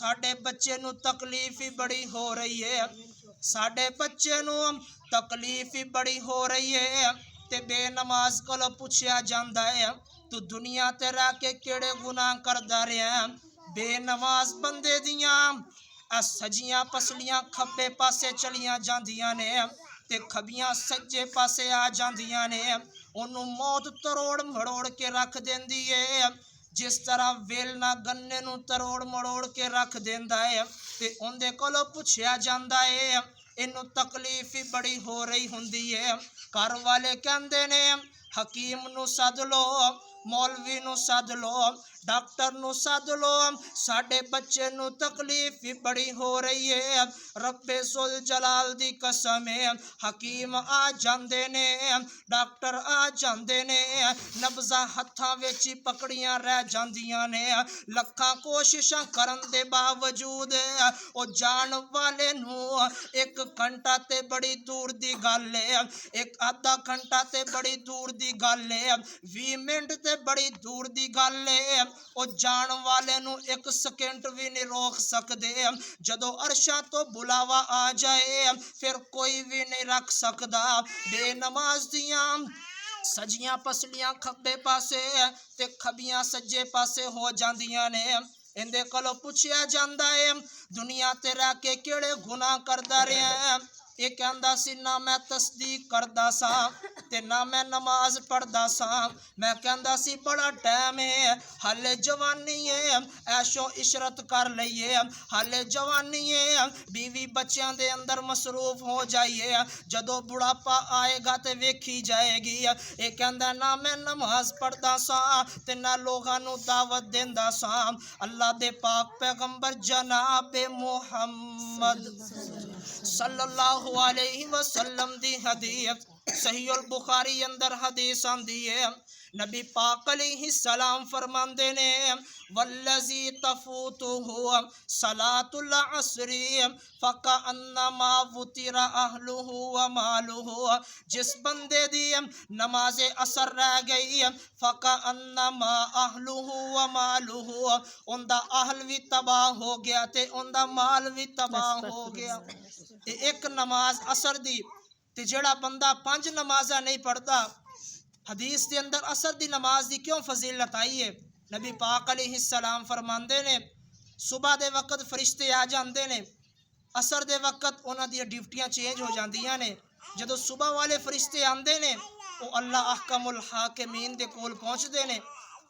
साडे बच्चे नू तकलीफ ही बड़ी हो रही है, साडे बच्चे नू तकलीफ ही बड़ी हो रही है। ते बेनमाज कोलों पुछया जांदा है तू दुनिया ते रह के केड़े गुनाह करदा रहा। बेनमाज बंदे दियां सजियां पसलियां खब्बे पासे चलियां जांदियां ने ते खबियां सज्जे पासे आ जांदियां ने। ओनू मौत तरोड़ मरोड़ के रख देंदी है, जिस तरह वेलना गन्ने नू तरोड़ मरोड़ के रख देंदा है। ते उनदे कोलों पुछया जांदा है इनू तकलीफ ही बड़ी हो रही हुंदी है। घर वाले कहंदे ने हकीम नू सद लो, मौलवी नू सद लो, डॉक्टर नू सद लो, साडे बच्चे नू तकलीफ ही बड़ी हो रही है। रब्बे सुल जलाल दी कसम है, हकीम आ जांदे ने, डॉक्टर आ जांदे ने, नब्जा हत्थां विच ही पकड़ियां रह जांदियां ने। लखां कोशिशां करन दे बावजूद ओ जान वाले नू एक घंटा ते बड़ी दूर दी गल है, एक आधा घंटा ते बड़ी दूर दी गल है, 20 मिनट ते बड़ी दूर दी गल है। ओ जान वाले नू एक सेकंड भी नहीं रोक सकदे। जदों अरशां तो बुलावा आ जाए फिर कोई भी नहीं रख सकदा। बेनमाज दियां सजियां पसलियां खब्बे पासे ते खबियां सज्जे पासे हो जांदियां ने। इंदे कोलों पुछया जांदा है दुनिया ते रह के केड़े गुनाह करदा रहा। ये कहंदा सी ना मैं तस्दीक करदा सा ते ना मैं नमाज पढ़दा सा। मैं कहंदा सी बड़ा टाइम है, हाले जवानी है, ऐशो इशरत कर लईए, हाले जवानी है, बीवी बच्चों दे अंदर मसरूफ हो जाइए, जदों बुढ़ापा आएगा ते वेखी जाएगी। ये कहंदा ना मैं नमाज पढ़दा सा ते ना लोगां नू दावत देंदा सा। अल्लाह दे पाक पैगंबर जनाब मुहम्मद सल्लल्लाहु अलैहि वसल्लम दी हदीस सहीहुल बुखारी अंदर हदीस आंदी है। नबी पाक अलैहि सलाम फरमांदे ने वल्लजी तफूतुहु सलातुल असरी फका अन्नमा वुतिरा अहलुहु व मालुहु। जिस बंदे दी नमाज असर रह गई फका अन्नमा अहलुहु व मालुहु, उनदा अहल भी तबाह हो गया ते उनदा माल भी तबाह हो गया। एक नमाज असर दी ते जेड़ा बंदा 5 नमाज़ा नहीं पढ़ता, हदीस के अंदर असर दी नमाज दी क्यों फजीलत आई है। नबी पाक अलैहि सलाम फरमांदे ने सुबह दे वक्त फरिश्ते आ जांदे ने, असर दे वक्त उन्हां दी ड्यूटियां चेंज हो जांदियां ने। जदों सुबह वाले फरिश्ते आंदे ने वो अल्लाह अहकमुल हाकिमीन दे कोल पहुंचदे ने।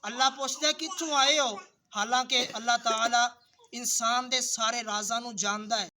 अल्लाह पुछदे कित्थों आए हो, हालांकि अल्लाह ताला इंसान दे सारे राज़ां नू जानदा है।